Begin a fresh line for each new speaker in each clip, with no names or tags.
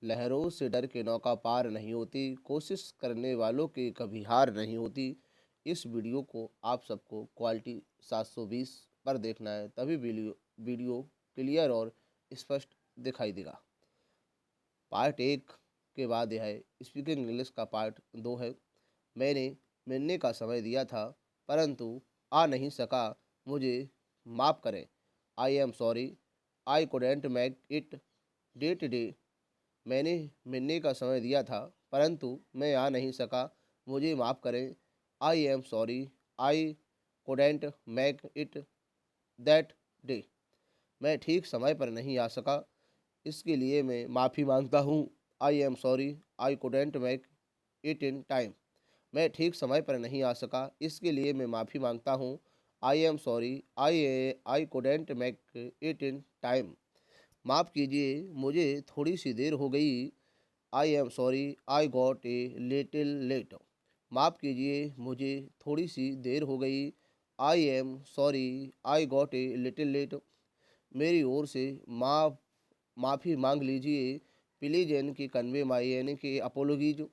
लहरों से डर के नौका पार नहीं होती, कोशिश करने वालों की कभी हार नहीं होती। इस वीडियो को आप सबको क्वालिटी 720 पर देखना है, तभी वीडियो क्लियर और स्पष्ट दिखाई देगा। पार्ट 1 के बाद यह स्पीकिंग इंग्लिश का पार्ट 2 है। मैंने मिलने का समय दिया था परंतु आ नहीं सका, मुझे माफ़ करें। I am sorry, I couldn't make it that day. मैंने मिलने का समय दिया था परंतु मैं आ नहीं सका, मुझे माफ़ करें। I am sorry, I couldn't make it that day. मैं ठीक समय पर नहीं आ सका, इसके लिए मैं माफ़ी मांगता हूँ। I am sorry, I couldn't make it in time. मैं ठीक समय पर नहीं आ सका, इसके लिए मैं माफ़ी मांगता हूँ। I am sorry, I couldn't make it in time. माफ़ कीजिए, मुझे थोड़ी सी देर हो गई। I am sorry, I got a little late. माफ़ कीजिए, मुझे थोड़ी सी देर हो गई। I am sorry, I got a little late. मेरी ओर से माफ़ी मांग लीजिए। प्लीज़ यानी कि कन्वे माई यानी कि अपोलोगीज।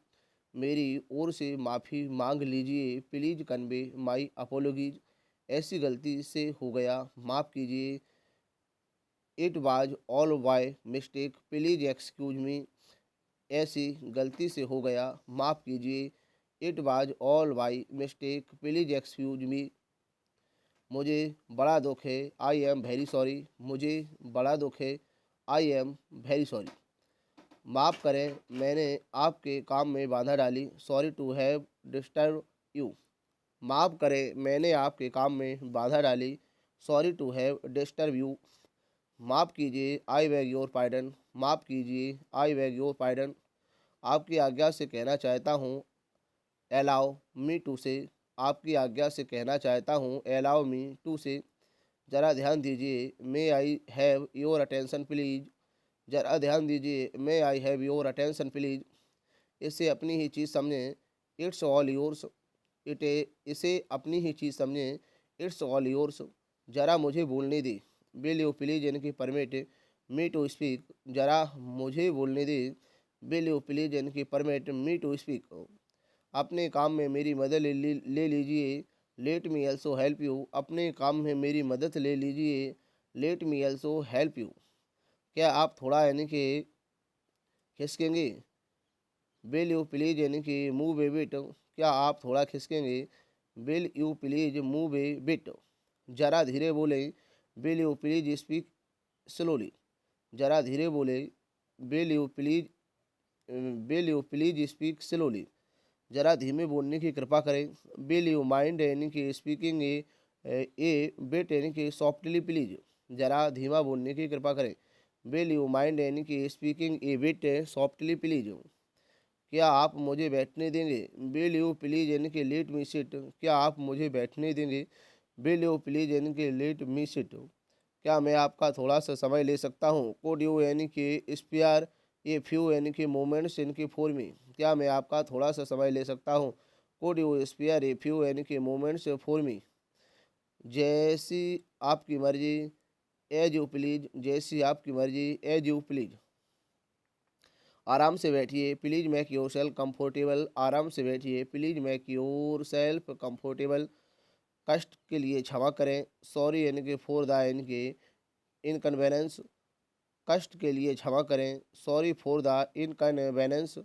मेरी ओर से माफ़ी मांग लीजिए। Please convey my apologies. ऐसी गलती से हो गया, माफ़ कीजिए। It was all by mistake, please excuse me. ऐसी गलती से हो गया, माफ़ कीजिए। It was all by mistake, please excuse me. मुझे बड़ा दुख है। I am very sorry. मुझे बड़ा दुख है। I am very sorry. माफ़ करें, मैंने आपके काम में बाधा डाली। Sorry to have disturb you. माफ़ करें, मैंने आपके काम में बाधा डाली। Sorry to have disturb you. माफ़ कीजिए, आई बेग योर पार्डन। माफ़ कीजिए, आई बेग योर पार्डन। आपकी आज्ञा से कहना चाहता हूँ, अलाउ मी टू से। आपकी आज्ञा से कहना चाहता हूँ, अलाउ मी टू से। ज़रा ध्यान दीजिए, may I have your attention please. ज़रा ध्यान दीजिए, may I have your attention please. इसे अपनी ही चीज़ समझें, इट्स ऑल योर्स। इसे अपनी ही चीज़ समझें, इट्स ऑल योर्स। ज़रा मुझे बोलने दे। विल यू प्लीज यानी कि परमिट मी टू स्पीक। ज़रा मुझे बोलने दे। विल यू प्लीज यानी कि परमिट मी टू स्पीक। अपने काम में मेरी मदद ले लीजिए। Let me also help you. अपने काम में मेरी मदद ले लीजिए। Let me also help you. क्या आप थोड़ा यानी कि खिसकेंगे? विल यू प्लीज यानी कि मूव ए बिट। क्या आप थोड़ा खिसकेंगे? Will you please move a bit. ज़रा धीरे बोले। Will you please speak slowly. ज़रा धीरे बोले। Will you please will you please speak slowly. ज़रा धीमे बोलने की कृपा करें। विल यू माइंड यानी कि स्पीकिंग ए बिट यानी कि सॉफ्टली प्लीज। ज़रा धीमा बोलने की कृपा करें। विल यू माइंड यानी कि speaking A bit softly please. क्या आप मुझे बैठने देंगे? विल यू प्लीज यानी कि लेट मी सिट। क्या आप मुझे बैठने देंगे? विल यू प्लीज यानी कि लेट मी सिट। क्या मैं आपका थोड़ा सा समय ले सकता हूँ? कुड यू यानी कि स्पेयर ए फ्यू यानी कि मोमेंट्स इनकी फॉर मी। क्या मैं आपका थोड़ा सा समय ले सकता हूँ? Could you spare a few यानी कि मोमेंट्स फॉर मी। जैसी आपकी मर्जी, एज यू प्लीज। जैसी आपकी मर्जी, एज यू प्लीज। आराम से बैठिए। Please make your self comfortable. आराम से बैठिए। Please make your self comfortable. कष्ट के लिए क्षमा करें। सॉरी यानी कि फॉर द यानी कि इनकन्वेनेंस। कष्ट के लिए क्षमा करें। Sorry for the inconvenience.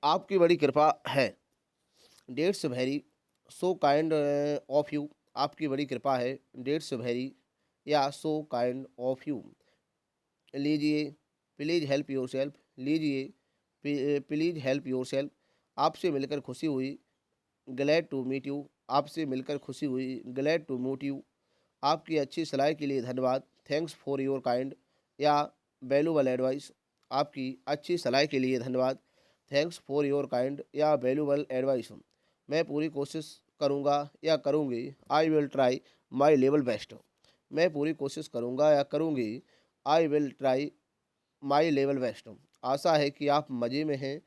आपकी बड़ी कृपा है। That's very so kind of you. आपकी बड़ी कृपा है। डेट्स वेरी या सो काइंड ऑफ यू। लीजिए। Please help yourself. लीजिए। Please help yourself. आपसे मिलकर खुशी हुई। Glad to meet you. आपसे मिलकर खुशी हुई। Glad to meet you. आपकी अच्छी सलाह के लिए धन्यवाद। थैंक्स फॉर योर काइंड या वैल्यूबल एडवाइस। आपकी अच्छी सलाह के लिए धन्यवाद। थैंक्स फॉर योर काइंड या वैल्यूबल एडवाइस। मैं पूरी कोशिश करूँगा या करूँगी। I will try my level best. मैं पूरी कोशिश करूँगा या करूँगी। I will try my level best. आशा है कि आप मज़े में हैं।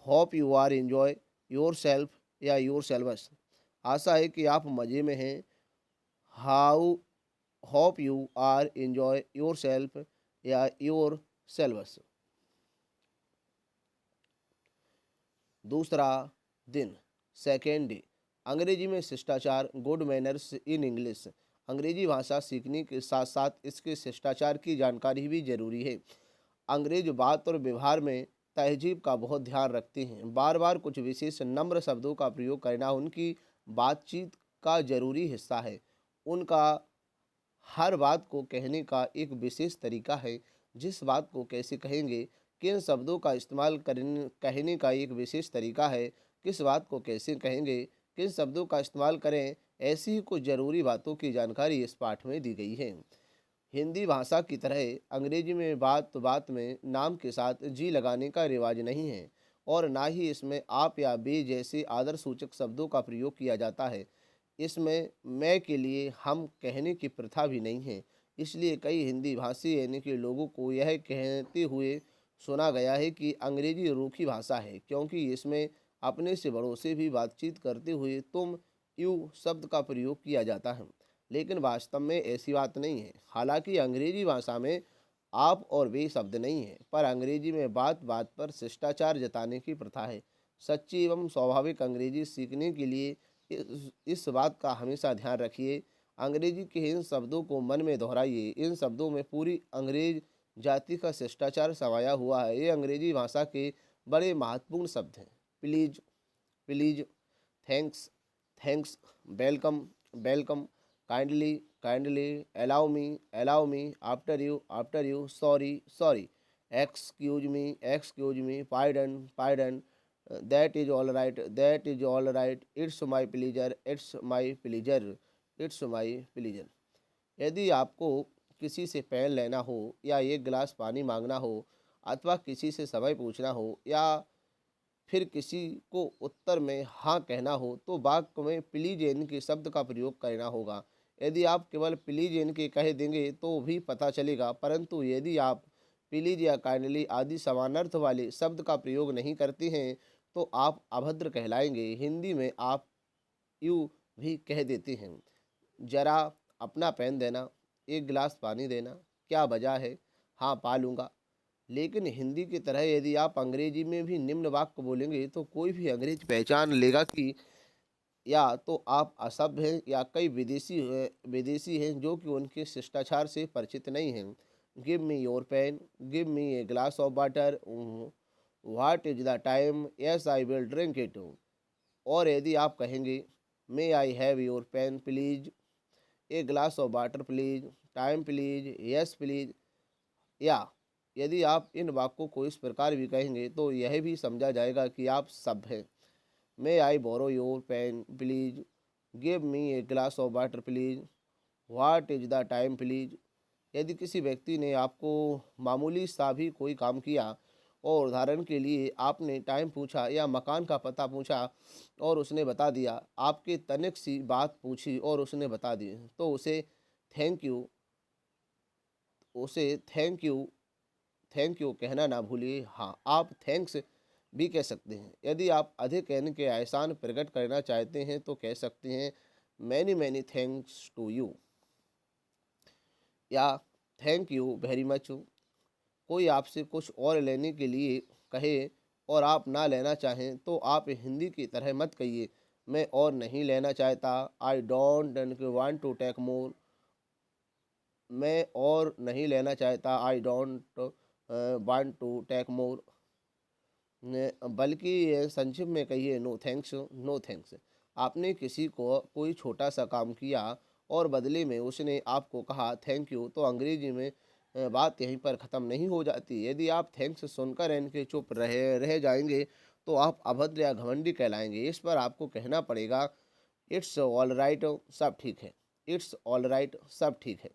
Hope you are enjoy yourself या योर सेल्वस। आशा है कि आप मज़े में हैं। How hope you are enjoy yourself या योर सिलेबस। दूसरा दिन, सेकेंड डे, अंग्रेजी में शिष्टाचार, गुड मैनर्स इन इंग्लिश। अंग्रेजी भाषा सीखने के साथ साथ इसके शिष्टाचार की जानकारी भी जरूरी है। अंग्रेज बात और व्यवहार में तहजीब का बहुत ध्यान रखते हैं। बार बार कुछ विशेष नम्र शब्दों का प्रयोग करना उनकी बातचीत का जरूरी हिस्सा है। उनका हर बात को कहने का एक विशेष तरीका है। जिस बात को कैसे कहेंगे, किन शब्दों का इस्तेमाल करने कहने का एक विशेष तरीका है। किस बात को कैसे कहेंगे, किन शब्दों का इस्तेमाल करें, ऐसी ही कुछ जरूरी बातों की जानकारी इस पाठ में दी गई है। हिंदी भाषा की तरह अंग्रेजी में बात बात में नाम के साथ जी लगाने का रिवाज नहीं है और ना ही इसमें आप या बे जैसे आदर सूचक शब्दों का प्रयोग किया जाता है। इसमें मैं के लिए हम कहने की प्रथा भी नहीं है। इसलिए कई हिंदी भाषी यानी कि लोगों को यह कहते हुए सुना गया है कि अंग्रेजी रूखी भाषा है, क्योंकि इसमें अपने से बड़ों से भी बातचीत करते हुए तुम यू शब्द का प्रयोग किया जाता है। लेकिन वास्तव में ऐसी बात नहीं है। हालांकि अंग्रेजी भाषा में आप और वे शब्द नहीं है, पर अंग्रेजी में बात बात पर शिष्टाचार जताने की प्रथा है। सच्ची एवं स्वाभाविक अंग्रेजी सीखने के लिए इस बात का हमेशा ध्यान रखिए। अंग्रेजी के इन शब्दों को मन में दोहराइए। इन शब्दों में पूरी अंग्रेज जाति का शिष्टाचार समाया हुआ है। ये अंग्रेजी भाषा के बड़े महत्वपूर्ण शब्द हैं। Please, please, thanks, thanks, welcome, welcome, kindly, kindly, allow me, after you, sorry, sorry, excuse me, pardon, pardon, that is all right, that is all right, it's my pleaser, it's my pleaser, it's my pleaser. यदि आपको किसी से pen लेना हो या एक गिलास पानी मांगना हो अथवा किसी से समय पूछना हो या फिर किसी को उत्तर में हाँ कहना हो तो वाक्य में प्लीज एन के शब्द का प्रयोग करना होगा। यदि आप केवल प्लीज एन के कह देंगे तो भी पता चलेगा, परंतु यदि आप प्लीज या काइंडली आदि समानार्थ वाले शब्द का प्रयोग नहीं करते हैं तो आप अभद्र कहलाएंगे। हिंदी में आप यू भी कह देते हैं। जरा अपना पेन देना, एक गिलास पानी देना, क्या वजह है, हाँ पा लूँगा। लेकिन हिंदी की तरह यदि आप अंग्रेजी में भी निम्न वाक्य बोलेंगे तो कोई भी अंग्रेज पहचान लेगा कि या तो आप असभ्य हैं या कई विदेशी हैं जो कि उनके शिष्टाचार से परिचित नहीं हैं। Give me your pen, give me a glass of water, what is the time, yes I will drink it. और यदि आप कहेंगे may I have your pen please, a glass of water please, time please, yes please, या यदि आप इन वाक्यों को इस प्रकार भी कहेंगे तो यह भी समझा जाएगा कि आप सभ्य हैं। May I borrow your pen please, give me a glass of water please, what is the time please. यदि किसी व्यक्ति ने आपको मामूली सा भी कोई काम किया और उदाहरण के लिए आपने टाइम पूछा या मकान का पता पूछा और उसने बता दिया, आपके तनिक सी बात पूछी और उसने बता दी, तो थैंक यू उसे थैंक यू कहना ना भूलिए। हाँ, आप थैंक्स भी कह सकते हैं। यदि आप अधिक कहने के एहसान प्रकट करना चाहते हैं तो कह सकते हैं many many thanks to you या थैंक यू वेरी मच। कोई आपसे कुछ और लेने के लिए कहे और आप ना लेना चाहें तो आप हिंदी की तरह मत कहिए मैं और नहीं लेना चाहता, I don't want to take more. मैं और नहीं लेना चाहता, I don't want to take more. बल्कि संक्षिप्त में कहिए नो थैंक्स, नो थैंक्स। आपने किसी को कोई छोटा सा काम किया और बदले में उसने आपको कहा थैंक यू, तो अंग्रेजी में बात यहीं पर ख़त्म नहीं हो जाती। यदि आप थैंक्स सुनकर इनके चुप रह जाएंगे तो आप अभद्र या घमंडी कहलाएंगे। इस पर आपको कहना पड़ेगा इट्स ऑल राइट, सब ठीक है, इट्स ऑल राइट, सब ठीक है।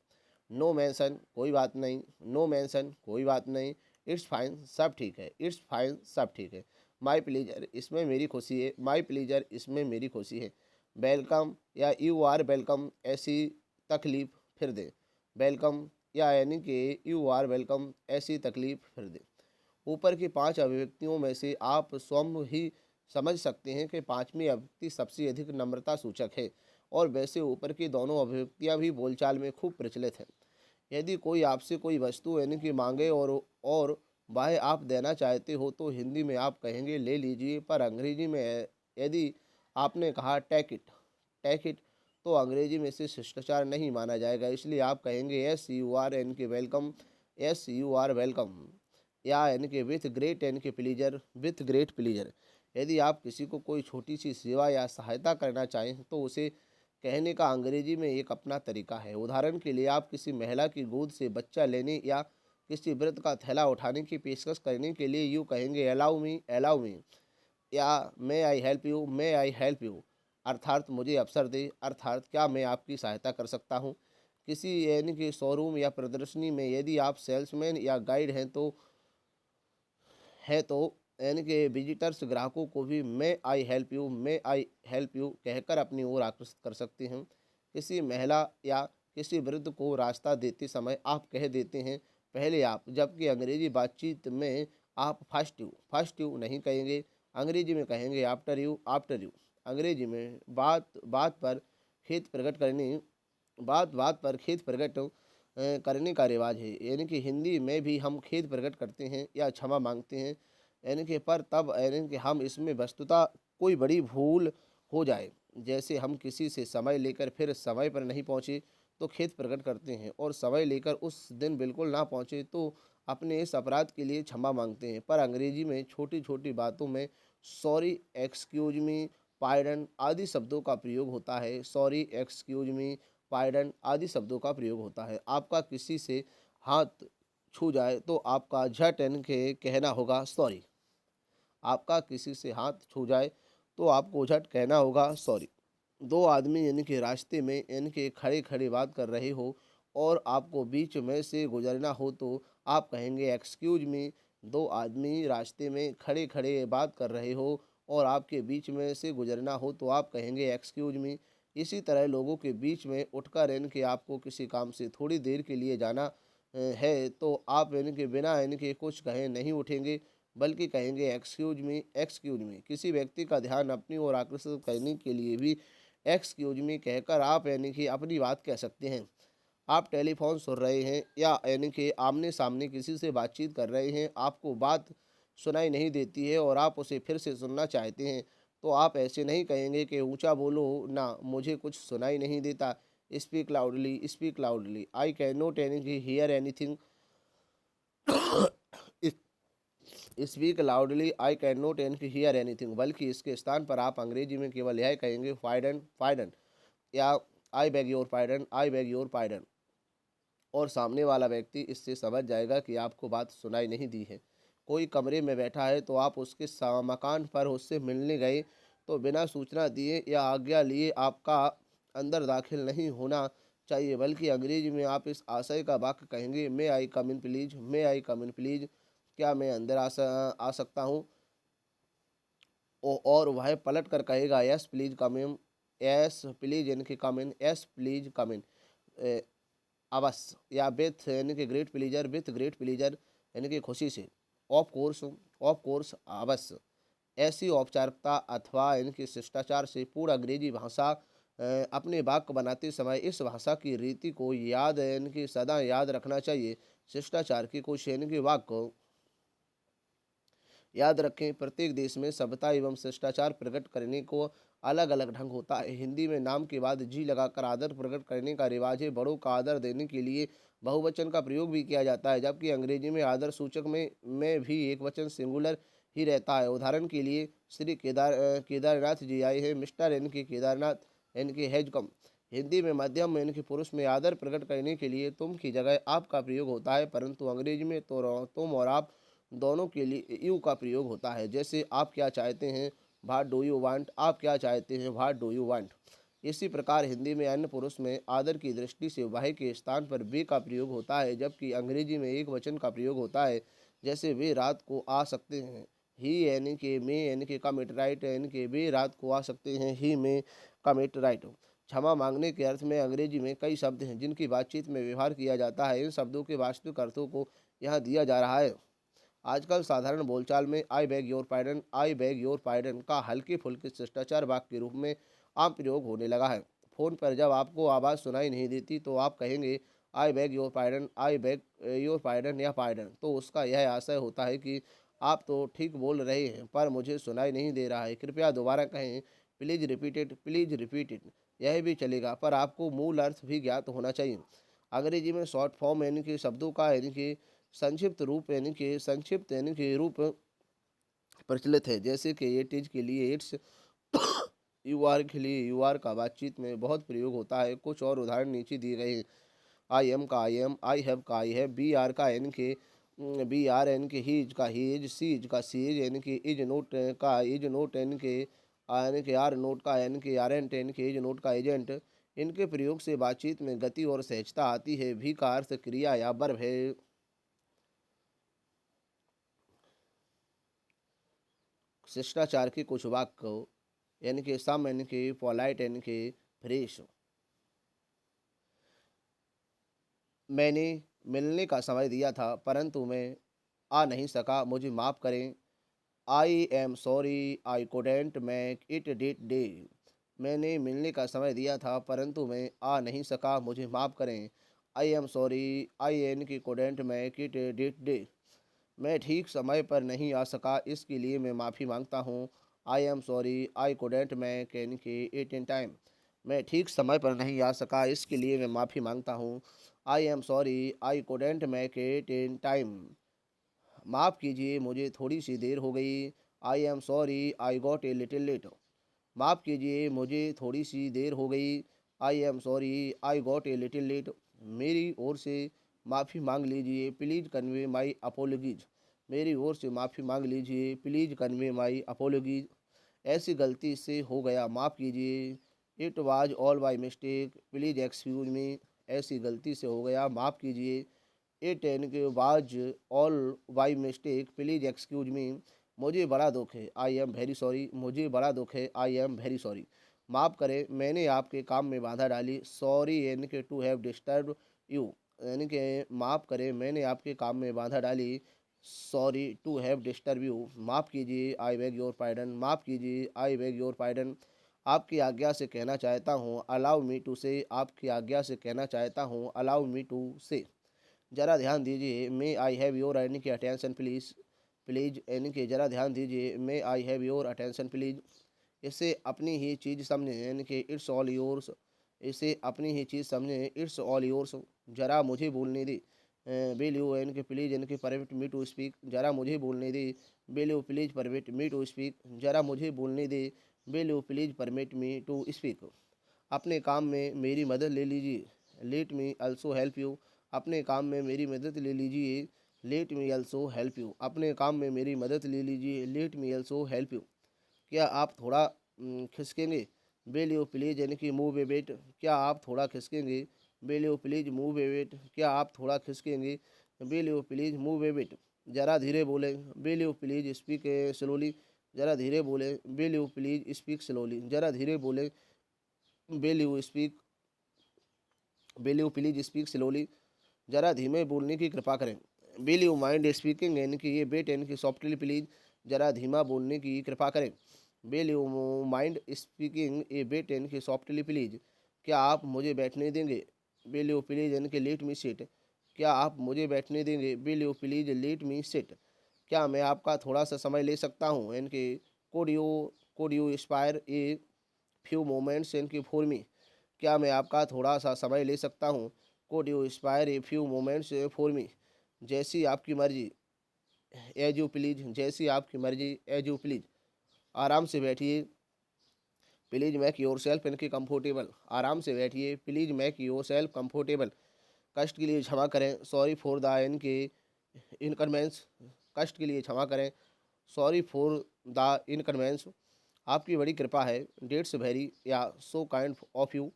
नो मेंशन, कोई बात नहीं, नो मेंशन, कोई बात नहीं, इट्स फाइन, सब ठीक है, इट्स फाइन, सब ठीक है। माई प्लीजर, इसमें मेरी खुशी है, माई प्लीजर, इसमें मेरी खुशी है। वेलकम या यू आर वेलकम, ऐसी तकलीफ फिर दे। वेलकम या यानी कि यू आर वेलकम, ऐसी तकलीफ फिर दे। ऊपर की 5 अभिव्यक्तियों में से आप स्वयं ही समझ सकते हैं कि 5वीं अभिव्यक्ति सबसे अधिक नम्रता सूचक है और वैसे ऊपर की दोनों अभिव्यक्तियाँ भी बोलचाल में खूब प्रचलित हैं। यदि कोई आपसे कोई वस्तु यानी कि मांगे और वह आप देना चाहते हो तो हिंदी में आप कहेंगे ले लीजिए, पर अंग्रेजी में यदि आपने कहा टेक इट तो अंग्रेजी में इसे शिष्टाचार नहीं माना जाएगा, इसलिए आप कहेंगे एस यू आर यानी कि welcome, yes you are welcome, या यानी कि विथ ग्रेट यानी कि प्लीजर, विथ ग्रेट प्लीजर। यदि आप किसी को कोई छोटी सी सेवा या सहायता करना चाहें तो उसे कहने का अंग्रेजी में एक अपना तरीका है। उदाहरण के लिए आप किसी महिला की गोद से बच्चा लेने या किसी वृद्ध का थैला उठाने की पेशकश करने के लिए यूँ कहेंगे अलाउ मी, या मे आई हेल्प यू, अर्थात मुझे अवसर दे, अर्थात क्या मैं आपकी सहायता कर सकता हूँ। किसी यानी कि शोरूम या प्रदर्शनी में यदि आप सेल्समैन या गाइड हैं तो यानी कि विजिटर्स ग्राहकों को भी मे आई हेल्प यू कहकर अपनी ओर आकर्षित कर सकते हैं। किसी महिला या किसी वृद्ध को रास्ता देते समय आप कह देते हैं पहले आप, जबकि अंग्रेजी बातचीत में आप फर्स्ट यू नहीं कहेंगे, अंग्रेजी में कहेंगे आफ्टर यू। अंग्रेजी में बात पर खेत प्रकट करने बात पर खेत प्रकट करने का रिवाज है, यानी कि हिंदी में भी हम खेद प्रकट करते हैं या क्षमा मांगते हैं, यानी कि पर तब यानी कि हम इसमें वस्तुतः कोई बड़ी भूल हो जाए, जैसे हम किसी से समय लेकर फिर समय पर नहीं पहुँचे तो खेद प्रकट करते हैं, और समय लेकर उस दिन बिल्कुल ना पहुँचे तो अपने इस अपराध के लिए क्षमा मांगते हैं। पर अंग्रेजी में छोटी छोटी बातों में सॉरी, एक्सक्यूज मी, पार्डन आदि शब्दों का प्रयोग होता है। सॉरी, एक्सक्यूज मी, पार्डन आदि शब्दों का प्रयोग होता है। आपका किसी से हाथ छू जाए तो आपका झट यानी कि कहना होगा सॉरी। आपका किसी से हाथ छू जाए तो आपको झट कहना होगा सॉरी। दो आदमी यानी कि रास्ते में यानी कि खड़े खड़े बात कर रहे हो और आपको बीच में से गुजरना हो तो आप कहेंगे एक्सक्यूज मी। दो आदमी रास्ते में खड़े खड़े बात कर रहे हो और आपके बीच में से गुजरना हो तो आप कहेंगे एक्सक्यूज मी। इसी तरह लोगों के बीच में उठकर यानी कि आपको किसी काम से थोड़ी देर के लिए जाना है तो आप यानी कि बिना यानी कि कुछ कहे नहीं उठेंगे, बल्कि कहेंगे एक्सक्यूज मी। किसी व्यक्ति का ध्यान अपनी ओर आकर्षित करने के लिए भी एक्सक्यूज मी कहकर आप यानी कि अपनी बात कह सकते हैं। आप टेलीफोन सुन रहे हैं या यानी कि आमने सामने किसी से बातचीत कर रहे हैं, आपको बात सुनाई नहीं देती है और आप उसे फिर से सुनना चाहते हैं, तो आप ऐसे नहीं कहेंगे कि ऊंचा बोलो ना, मुझे कुछ सुनाई नहीं देता। Speak loudly, I can not यानी कि hear anything, speak loudly, I can not यानी कि हियर एनीथिंग, बल्कि इसके स्थान पर आप अंग्रेजी में केवल यह कहेंगे फाइडन, या आई बेग योर पार्डन, और सामने वाला व्यक्ति इससे समझ जाएगा कि आपको बात सुनाई नहीं दी है। कोई कमरे में बैठा है तो आप उसके मकान पर उससे मिलने गए तो बिना सूचना दिए या आज्ञा लिए आपका अंदर दाखिल नहीं होना चाहिए, बल्कि अंग्रेजी में आप इस आशय का वाक्य कहेंगे may I come in please, may I come in please, क्या मैं अंदर आ सकता हूँ। और वह पलट कर कहेगा yes please come in, yes please यानी कि कम इन, यस प्लीज कम इन, अवश्य, या विथ यानी कि विथ ग्रेट प्लीजर यानी कि खुशी से, ऑफ कोर्स अवश्य। ऐसी औपचारिकता अथवा यानी कि शिष्टाचार से पूर्ण अंग्रेजी भाषा अपने वाक्य बनाते समय इस भाषा की रीति को याद यानी कि सदा याद रखना चाहिए। शिष्टाचार की कुछ यानी कि वाक्य याद रखें। प्रत्येक देश में सभ्यता एवं शिष्टाचार प्रकट करने को अलग अलग ढंग होता है। हिंदी में नाम के बाद जी लगाकर आदर प्रकट करने का रिवाज है। बड़ों का आदर देने के लिए बहुवचन का प्रयोग भी किया जाता है, जबकि अंग्रेजी में आदर सूचक में भी एक वचन सिंगुलर ही रहता है। उदाहरण के लिए श्री केदारनाथ जी आए हैं, मिस्टर यानी कि केदारनाथ यानी कि हैज कम। हिंदी में मध्यम यानी कि पुरुष में आदर प्रकट करने के लिए तुम की जगह आप का प्रयोग होता है, परंतु अंग्रेजी में तो तुम और आप दोनों के लिए यू का प्रयोग होता है। जैसे आप क्या चाहते हैं, व्हाट डू यू वांट, आप क्या चाहते हैं, व्हाट डू यू वांट। इसी प्रकार हिंदी में अन्य पुरुष में आदर की दृष्टि से वह के स्थान पर वे का प्रयोग होता है, जबकि अंग्रेजी में एक वचन का प्रयोग होता है। जैसे वे रात को आ सकते हैं, ही यानी कि मे यानी कि कम इट राइट, यानी कि वे रात को आ सकते हैं, ही मे कम इट राइट। क्षमा मांगने के अर्थ में अंग्रेजी में कई शब्द हैं जिनकी बातचीत में व्यवहार किया जाता है। इन शब्दों के वास्तविक अर्थों को यहाँ दिया जा रहा है। आजकल साधारण बोलचाल में आई बैग योर पार्डन का हल्के फुल्के शिष्टाचार वाक्य के रूप में आम प्रयोग होने लगा है। फ़ोन पर जब आपको आवाज़ सुनाई नहीं देती तो आप कहेंगे आई bag your pardon, I bag your pardon या पार्डन, तो उसका यह आशय होता है कि आप तो ठीक बोल रहे हैं पर मुझे सुनाई नहीं दे रहा है, कृपया दोबारा कहें, please repeat it, please repeat it. यह भी चलेगा पर आपको मूल अर्थ भी ज्ञात होना चाहिए। अंग्रेजी में शॉर्ट फॉर्म यानी कि शब्दों का यानी कि संक्षिप्त यानी कि रूप प्रचलित है, जैसे कि इट इज के लिए इट्स, यू आर के लिए यू आर का बातचीत में बहुत प्रयोग होता है। कुछ और उदाहरण नीचे दिए गए हैं। आई एम का आई एम, आई हैव का आई हैव, बी आर का एन के बी आर एन के, ही इज का ही इज, सी इज का सी इज यानी कि इज नोट का इज नोट एन के, यानी कि आर नोट का एन के आर एंट एन के, इज नोट का एजेंट। इनके प्रयोग से बातचीत में गति और सहजता आती है। भी का अर्थ क्रिया या वर्ब है। शिष्टाचार के कुछ वाक्य यानी कि सम यानी कि पोलाइट यानी कि फ्रेश। मैंने मिलने का समय दिया था परंतु मैं आ नहीं सका, मुझे माफ़ करें। I am sorry I couldn't make it that day. मैंने मिलने का समय दिया था परंतु मैं आ नहीं सका, मुझे माफ़ करें। आई एम सॉरी आई एन की couldn't make it that day. मैं ठीक समय पर नहीं आ सका, इसके लिए मैं माफ़ी मांगता हूँ। I am sorry I couldn't make an की इट इन टाइम। मैं ठीक समय पर नहीं आ सका, इसके लिए मैं माफ़ी मांगता हूँ। I am sorry I couldn't make it in time. माफ़ कीजिए मुझे थोड़ी सी देर हो गई। I am sorry I got a little late. माफ़ कीजिए मुझे थोड़ी सी देर हो गई। I am sorry I got a little late. मेरी ओर से माफ़ी मांग लीजिए, प्लीज़ कन्वे माई अपोलॉजीज। मेरी ओर से माफ़ी मांग लीजिए, प्लीज़ कन्वे माई अपोलॉजीज। ऐसी गलती से हो गया, माफ़ कीजिए। It was all by mistake, please excuse me. ऐसी गलती से हो गया, माफ़ कीजिए। इट एन के was all by mistake, please excuse me. मुझे बड़ा दुख है, आई एम वेरी सॉरी। मुझे बड़ा दुख है, आई एम वेरी सॉरी। माफ़ करें मैंने आपके काम में बाधा डाली। सॉरी यानी कि टू हैव डिस्टर्ब यू, यानी कि माफ़ करें मैंने आपके काम में बाधा डाली। Sorry to have disturb you. माफ़ कीजिए, आई बेग योर पार्डन। माफ़ कीजिए, आई बेग योर पार्डन। आपकी आज्ञा से कहना चाहता हूँ, अलाउ मी टू से। आपकी आज्ञा से कहना चाहता हूँ, अलाउ मी टू से। ज़रा ध्यान दीजिए, मे आई हैव योर यानी कि अटेंशन प्लीज़। प्लीज़ यानी कि ज़रा ध्यान दीजिए, may I have your attention please. इसे अपनी ही चीज़ समझें यानी कि इट्स ऑल योर्स। इसे अपनी ही चीज़ समझें, इट्स ऑल योर्स। ज़रा मुझे बोलने दे। विल यू यानी कि प्लीज़ यानी कि परमिट मी टू स्पीक। ज़रा मुझे बोलने दे। Will you please permit me to speak. ज़रा मुझे बोलने दे। Will you please permit me to speak. अपने काम में मेरी मदद ले लीजिए। Let me also help you. अपने काम में मेरी मदद ले लीजिए। Let me also help you. अपने काम में मेरी मदद ले लीजिए। Let me also help you. क्या आप थोड़ा खिसकेंगे? विल यू प्लीज यानी कि मूव ए बिट। क्या आप थोड़ा खिसकेंगे? Will you please move a bit. क्या आप थोड़ा खिसकेंगे? Will you please move a bit. ज़रा धीरे बोलें। Will you please speak slowly. ज़रा धीरे बोलें। Will you please speak slowly. ज़रा धीरे बोलें। Will you speak will you please speak slowly. ज़रा धीमे बोलने की कृपा करें। विल यू माइंड स्पीकिंग यानी कि ये बेट यानी कि सॉफ्टली प्लीज। ज़रा धीमा बोलने की कृपा करें। विल यू माइंड स्पीकिंग ए बेट यानी कि सॉफ्टली प्लीज। क्या आप मुझे बैठने देंगे? विल यू प्लीज यानी कि लेट मी सिट। क्या आप मुझे बैठने देंगे? Will you please let me sit. क्या मैं आपका थोड़ा सा समय ले सकता हूँ यानी कि code you spire a few moments यानी कि फॉर मी। क्या मैं आपका थोड़ा सा समय ले सकता हूँ? Code you inspire a few moments for me. जैसी आपकी मर्जी, एज यू प्लीज। जैसी आपकी मर्जी, एज यू प्लीज। आराम से बैठिए। प्लीज मेक योर सेल्फ इनके कंफर्टेबल। आराम से बैठिए। Please make your self comfortable. कष्ट के लिए क्षमा करें। सॉरी फॉर द इनके इनकन्वेंस। कष्ट के लिए क्षमा करें। Sorry for the inconvenience. आपकी बड़ी कृपा है। डेट्स वेरी या सो काइंड ऑफ यू।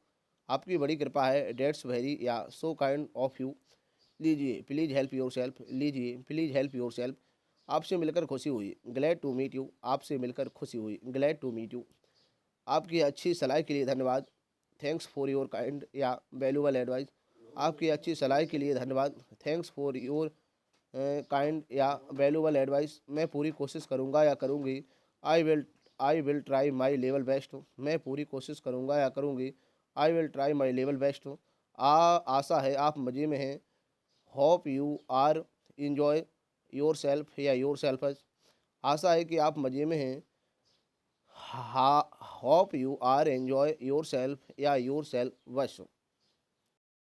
आपकी बड़ी कृपा है। डेट्स वेरी या सो काइंड ऑफ यू। लीजिए, प्लीज़ हेल्प योर सेल्फ। लीजिए, प्लीज़ हेल्प योर सेल्फ। आपसे मिलकर खुशी हुई। Glad to meet you. आपसे मिलकर खुशी हुई। Glad to meet you. आपकी अच्छी सलाह के लिए धन्यवाद। थैंक्स फॉर योर काइंड या वैल्यूबल एडवाइस। आपकी अच्छी सलाह के लिए धन्यवाद। थैंक्स फॉर योर काइंड या वैल्यूबल एडवाइस। मैं पूरी कोशिश करूँगा या करूँगी। I will I will try my level best. मैं पूरी कोशिश करूँगा या करूँगी। I will try my level best. आशा है आप मज़े में हैं। Hope you are enjoy yourself या योर सेल्फ। आशा है कि आप मज़े में हैं। हा hope you are enjoy yourself या योर सेल्फ बस।